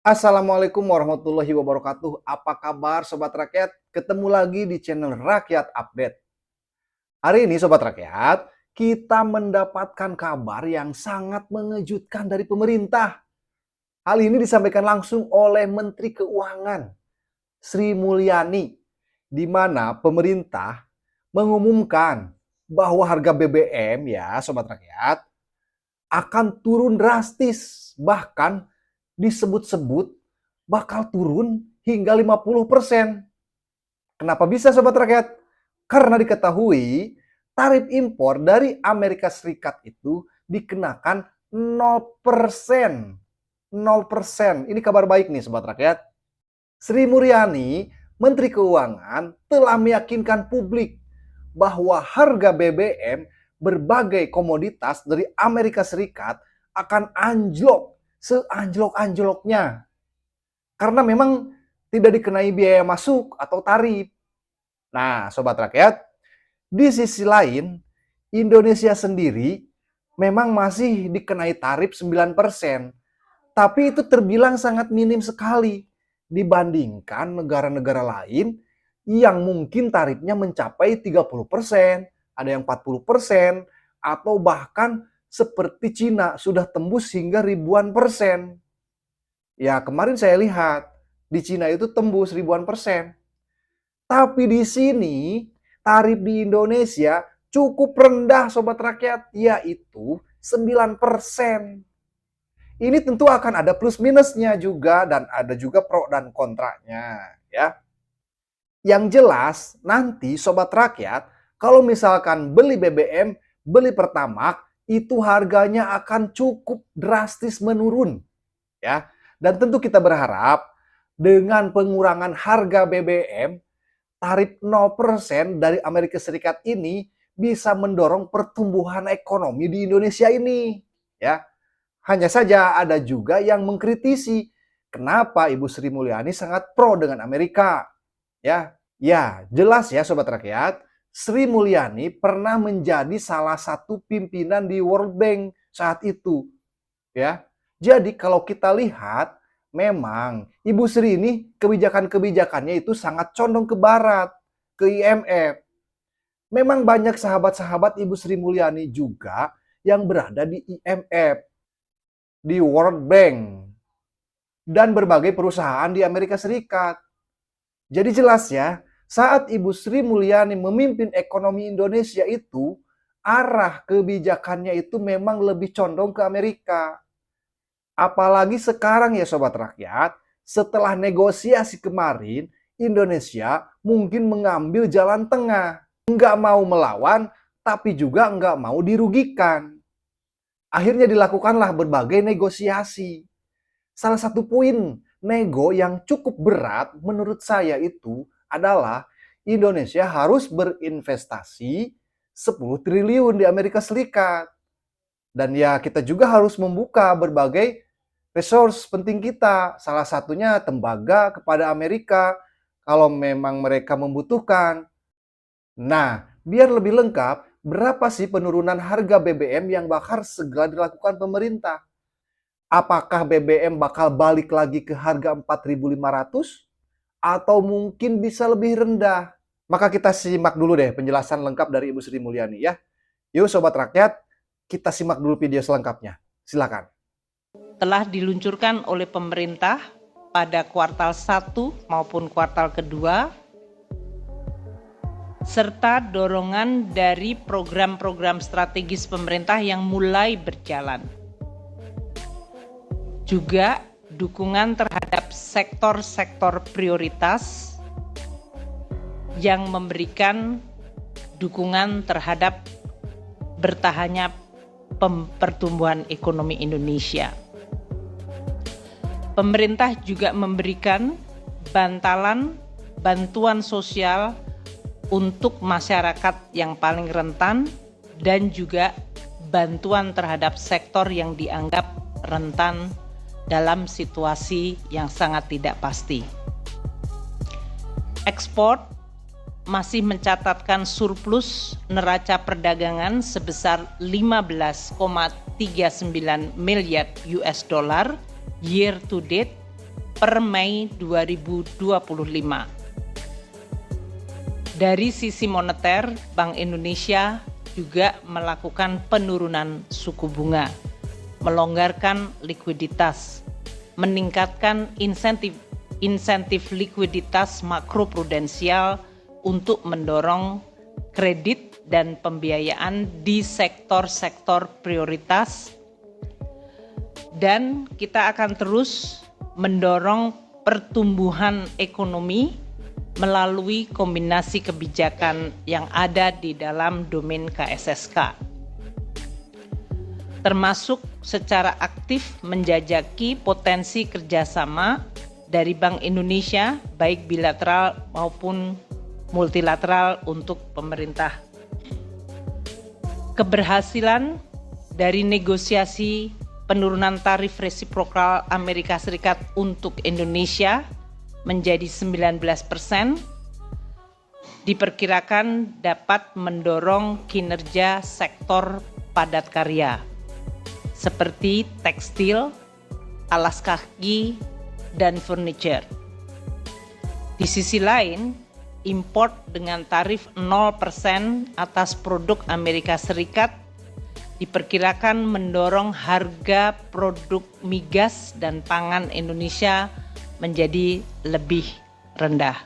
Assalamualaikum warahmatullahi wabarakatuh. Apa kabar Sobat Rakyat? Ketemu lagi di channel Rakyat Update. Hari ini Sobat Rakyat, kita mendapatkan kabar yang sangat mengejutkan dari pemerintah. Hal ini disampaikan langsung oleh Menteri Keuangan, Sri Mulyani, di mana pemerintah mengumumkan bahwa harga BBM ya Sobat Rakyat akan turun drastis. Bahkan disebut-sebut bakal turun hingga 50%. Kenapa bisa Sobat Rakyat? Karena diketahui tarif impor dari Amerika Serikat itu dikenakan 0%. 0%. Ini kabar baik nih Sobat Rakyat. Sri Mulyani, Menteri Keuangan, telah meyakinkan publik bahwa harga BBM berbagai komoditas dari Amerika Serikat akan anjlok seanjlok-anjloknya. Karena memang tidak dikenai biaya masuk atau tarif. Nah, Sobat Rakyat, di sisi lain, Indonesia sendiri memang masih dikenai tarif 9%. Tapi itu terbilang sangat minim sekali dibandingkan negara-negara lain yang mungkin tarifnya mencapai 30%, ada yang 40%, atau bahkan seperti Cina sudah tembus hingga ribuan persen. Ya, kemarin saya lihat di Cina itu tembus ribuan persen. Tapi di sini tarif di Indonesia cukup rendah Sobat Rakyat, yaitu 9%. Ini tentu akan ada plus minusnya juga dan ada juga pro dan kontranya ya. Yang jelas nanti Sobat Rakyat kalau misalkan beli BBM, beli Pertamax itu harganya akan cukup drastis menurun ya. Dan tentu kita berharap dengan pengurangan harga BBM, tarif 0% dari Amerika Serikat ini bisa mendorong pertumbuhan ekonomi di Indonesia ini ya. Hanya saja ada juga yang mengkritisi kenapa Ibu Sri Mulyani sangat pro dengan Amerika. Ya, jelas ya Sobat Rakyat, Sri Mulyani pernah menjadi salah satu pimpinan di World Bank saat itu. Ya, jadi kalau kita lihat, memang Ibu Sri ini kebijakan-kebijakannya itu sangat condong ke Barat, ke IMF. Memang banyak sahabat-sahabat Ibu Sri Mulyani juga yang berada di IMF, di World Bank, dan berbagai perusahaan di Amerika Serikat. Jadi jelas ya, saat Ibu Sri Mulyani memimpin ekonomi Indonesia itu, arah kebijakannya itu memang lebih condong ke Amerika. Apalagi sekarang ya Sobat Rakyat, setelah negosiasi kemarin, Indonesia mungkin mengambil jalan tengah. Nggak mau melawan, tapi juga nggak mau dirugikan. Akhirnya dilakukanlah berbagai negosiasi. Salah satu poin nego yang cukup berat menurut saya itu adalah Indonesia harus berinvestasi 10 triliun di Amerika Serikat. Dan ya kita juga harus membuka berbagai resource penting kita. Salah satunya tembaga kepada Amerika kalau memang mereka membutuhkan. Nah, biar lebih lengkap, berapa sih penurunan harga BBM yang bakal segera dilakukan pemerintah? Apakah BBM bakal balik lagi ke harga 4.500? Atau mungkin bisa lebih rendah? Maka kita simak dulu deh penjelasan lengkap dari Ibu Sri Mulyani ya. Yuk Sobat Rakyat, kita simak dulu video selengkapnya. Silakan. Telah diluncurkan oleh pemerintah pada kuartal 1 maupun kuartal kedua, serta dorongan dari program-program strategis pemerintah yang mulai berjalan. Juga dukungan terhadap sektor-sektor prioritas yang memberikan dukungan terhadap bertahannya pertumbuhan ekonomi Indonesia. Pemerintah juga memberikan bantuan sosial untuk masyarakat yang paling rentan dan juga bantuan terhadap sektor yang dianggap rentan dalam situasi yang sangat tidak pasti. Ekspor masih mencatatkan surplus neraca perdagangan sebesar 15,39 miliar US dollar year to date per Mei 2025. Dari sisi moneter, Bank Indonesia juga melakukan penurunan suku bunga, melonggarkan likuiditas, meningkatkan insentif likuiditas makroprudensial untuk mendorong kredit dan pembiayaan di sektor-sektor prioritas, dan kita akan terus mendorong pertumbuhan ekonomi melalui kombinasi kebijakan yang ada di dalam domain KSSK, termasuk secara aktif menjajaki potensi kerjasama dari Bank Indonesia, baik bilateral maupun multilateral untuk pemerintah. Keberhasilan dari negosiasi penurunan tarif resiprokal Amerika Serikat untuk Indonesia menjadi 19% diperkirakan dapat mendorong kinerja sektor padat karya seperti tekstil, alas kaki, dan furniture. Di sisi lain, import dengan tarif 0% atas produk Amerika Serikat diperkirakan mendorong harga produk migas dan pangan Indonesia menjadi lebih rendah.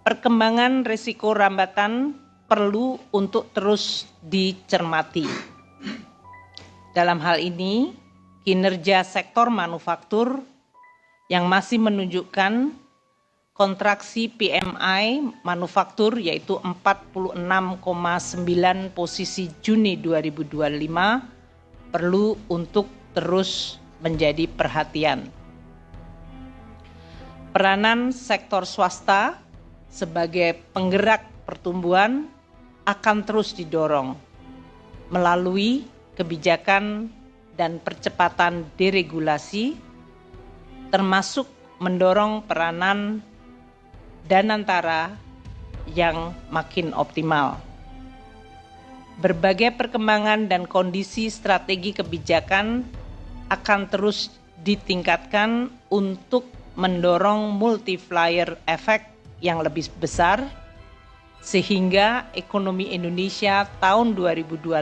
Perkembangan risiko rambatan perlu untuk terus dicermati. Dalam hal ini, kinerja sektor manufaktur yang masih menunjukkan kontraksi PMI manufaktur yaitu 46,9 posisi Juni 2025 perlu untuk terus menjadi perhatian. Peranan sektor swasta sebagai penggerak pertumbuhan akan terus didorong melalui kebijakan dan percepatan deregulasi, termasuk mendorong peranan Danantara yang makin optimal. Berbagai perkembangan dan kondisi strategi kebijakan akan terus ditingkatkan untuk mendorong multiplier effect yang lebih besar, sehingga ekonomi Indonesia tahun 2025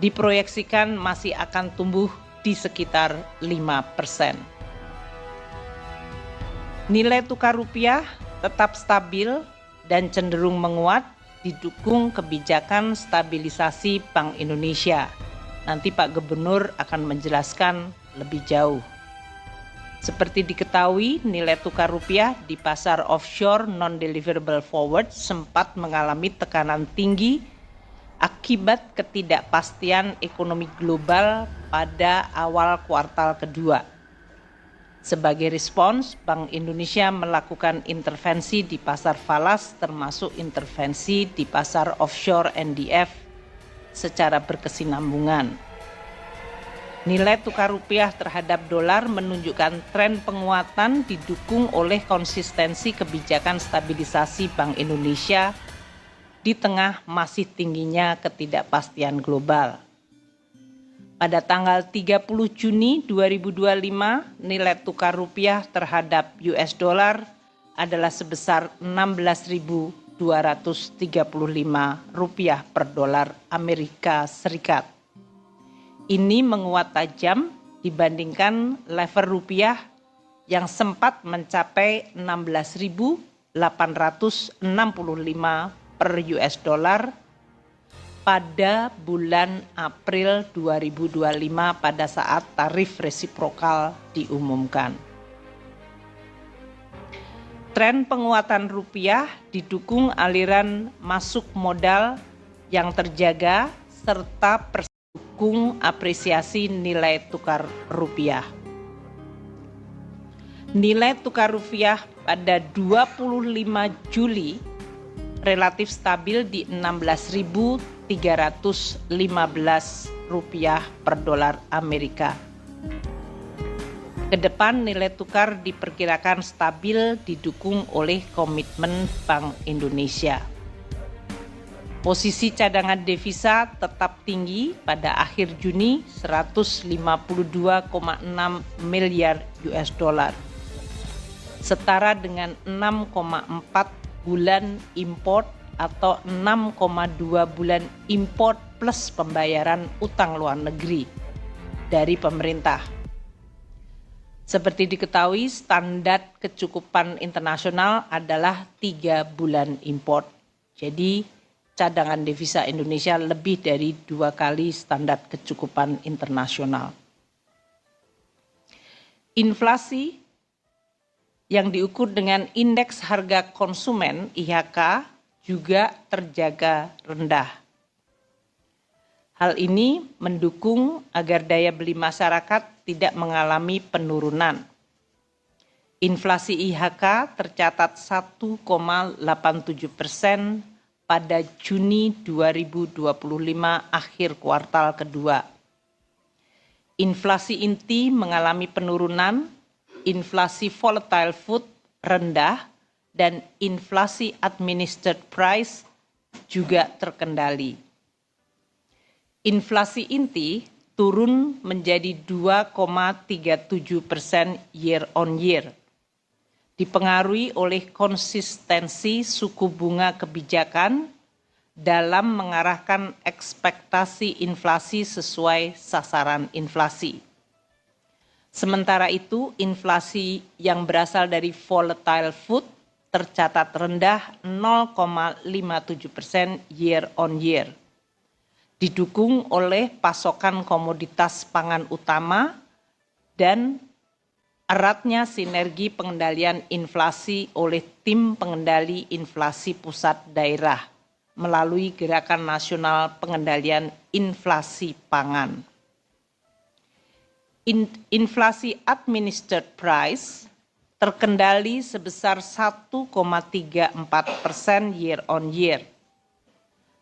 diproyeksikan masih akan tumbuh di sekitar 5%. Nilai tukar rupiah tetap stabil dan cenderung menguat didukung kebijakan stabilisasi Bank Indonesia. Nanti Pak Gubernur akan menjelaskan lebih jauh. Seperti diketahui, nilai tukar rupiah di pasar offshore non-deliverable forward sempat mengalami tekanan tinggi akibat ketidakpastian ekonomi global pada awal kuartal kedua. Sebagai respons, Bank Indonesia melakukan intervensi di pasar falas termasuk intervensi di pasar offshore NDF secara berkesinambungan. Nilai tukar rupiah terhadap dolar menunjukkan tren penguatan didukung oleh konsistensi kebijakan stabilisasi Bank Indonesia di tengah masih tingginya ketidakpastian global. Pada tanggal 30 Juni 2025, nilai tukar rupiah terhadap US dollar adalah sebesar 16.235 rupiah per dolar Amerika Serikat. Ini menguat tajam dibandingkan level rupiah yang sempat mencapai 16.865 per US dollar pada bulan April 2025 pada saat tarif resiprokal diumumkan. Tren penguatan rupiah didukung aliran masuk modal yang terjaga serta mendukung apresiasi nilai tukar rupiah. Nilai tukar rupiah pada 25 Juli relatif stabil di 16.315 rupiah per dolar Amerika. Kedepan nilai tukar diperkirakan stabil didukung oleh komitmen Bank Indonesia. Posisi cadangan devisa tetap tinggi pada akhir Juni 152,6 miliar US dollar. Setara dengan 6,4 bulan import atau 6,2 bulan import plus pembayaran utang luar negeri dari pemerintah. Seperti diketahui, standar kecukupan internasional adalah 3 bulan import. Jadi, cadangan devisa Indonesia lebih dari 2 kali standar kecukupan internasional. Inflasi yang diukur dengan indeks harga konsumen (IHK) juga terjaga rendah. Hal ini mendukung agar daya beli masyarakat tidak mengalami penurunan. Inflasi IHK tercatat 1,87% pada Juni 2025 akhir kuartal kedua. Inflasi inti mengalami penurunan, inflasi volatile food rendah, dan inflasi administered price juga terkendali. Inflasi inti turun menjadi 2,37% year on year, dipengaruhi oleh konsistensi suku bunga kebijakan dalam mengarahkan ekspektasi inflasi sesuai sasaran inflasi. Sementara itu, inflasi yang berasal dari volatile food tercatat rendah 0,57% year on year, didukung oleh pasokan komoditas pangan utama dan eratnya sinergi pengendalian inflasi oleh tim pengendali inflasi pusat daerah melalui Gerakan Nasional Pengendalian Inflasi Pangan. Inflasi administered price terkendali sebesar 1,34% year on year.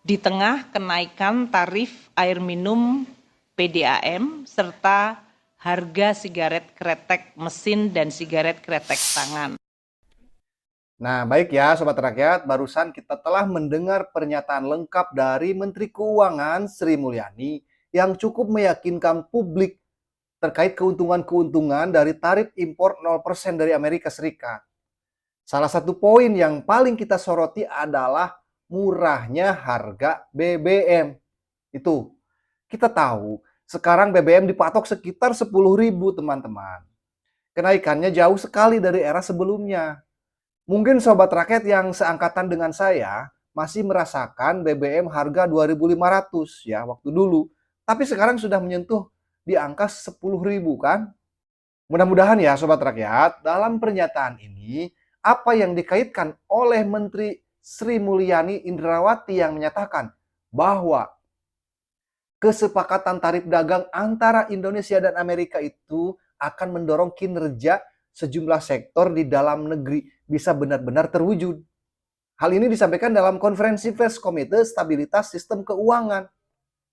Di tengah kenaikan tarif air minum PDAM serta harga sigaret kretek mesin dan sigaret kretek tangan. Nah, baik ya Sobat Rakyat, barusan kita telah mendengar pernyataan lengkap dari Menteri Keuangan Sri Mulyani yang cukup meyakinkan publik terkait keuntungan-keuntungan dari tarif impor 0% dari Amerika Serikat. Salah satu poin yang paling kita soroti adalah murahnya harga BBM. Itu, kita tahu sekarang BBM dipatok sekitar 10.000 teman-teman. Kenaikannya jauh sekali dari era sebelumnya. Mungkin Sobat Rakyat yang seangkatan dengan saya masih merasakan BBM harga 2.500 ya waktu dulu. Tapi sekarang sudah menyentuh di angka 10.000 kan? Mudah-mudahan ya Sobat Rakyat, dalam pernyataan ini apa yang dikaitkan oleh Menteri Sri Mulyani Indrawati yang menyatakan bahwa kesepakatan tarif dagang antara Indonesia dan Amerika itu akan mendorong kinerja sejumlah sektor di dalam negeri bisa benar-benar terwujud. Hal ini disampaikan dalam konferensi pers Komite Stabilitas Sistem Keuangan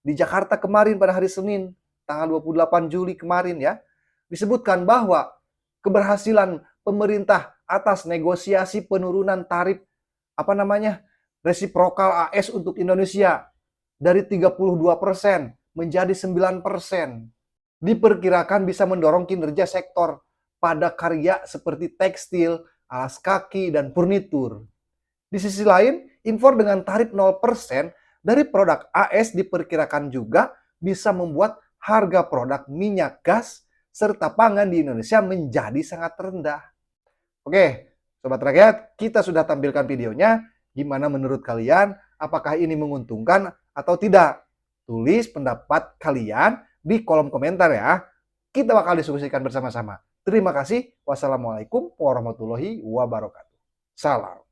di Jakarta kemarin pada hari Senin, tanggal 28 Juli kemarin ya. Disebutkan bahwa keberhasilan pemerintah atas negosiasi penurunan tarif resiprokal AS untuk Indonesia dari 32% menjadi 9% diperkirakan bisa mendorong kinerja sektor padat karya seperti tekstil, alas kaki, dan furnitur. Di sisi lain, impor dengan tarif 0% dari produk AS diperkirakan juga bisa membuat harga produk minyak gas serta pangan di Indonesia menjadi sangat rendah. Oke, Sobat Rakyat, kita sudah tampilkan videonya. Gimana menurut kalian? Apakah ini menguntungkan atau tidak? Tulis pendapat kalian di kolom komentar ya. Kita bakal diskusikan bersama-sama. Terima kasih. Wassalamualaikum warahmatullahi wabarakatuh. Salam.